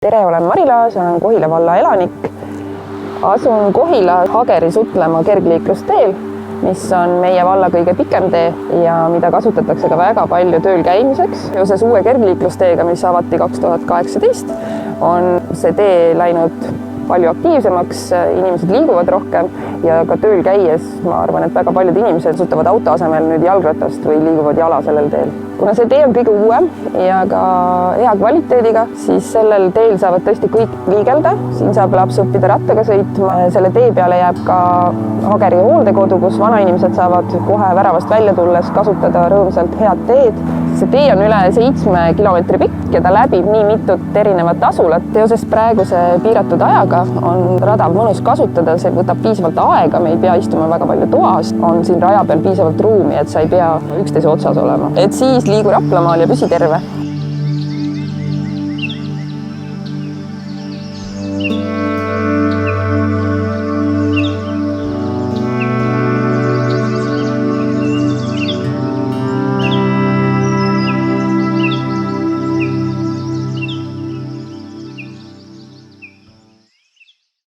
Tere, olen Marilaas, olen Kohila valla elanik. Asun Kohila Hageri sutlema kergliiklusteel, mis on meie valla kõige pikem tee ja mida kasutatakse ka väga palju tööl käimiseks. Seoses uue kergliiklusteega, mis avati 2018, on see tee läinud palju aktiivsemaks, inimesed liiguvad rohkem ja ka tööl käies ma arvan, et väga paljud inimesed kasutavad auto asemel nüüd jalgratast või liiguvad jala sellel teel. Kuna see tee on kõige uuem ja ka hea kvaliteediga, siis sellel teel saavad tõesti kõik liigelda. Siin saab laps õppida rattaga sõitma. Selle tee peale jääb ka Hageri hooldekodu, kus vanainimesed saavad kohe väravast välja tulles kasutada rõõmsalt head teed. See tee on üle 7 kilomeetri pikk ja ta läbib nii mitut erinevat asulat. Seoses praeguse piiratud ajaga on rada mõnus kasutada, see võtab piisavalt aega, me ei pea istuma väga palju toas. On siin raja peal piisavalt ruumi, et sa ei pea üksteise otsas olema. Et siis liigu Raplamaal ja püsi terve!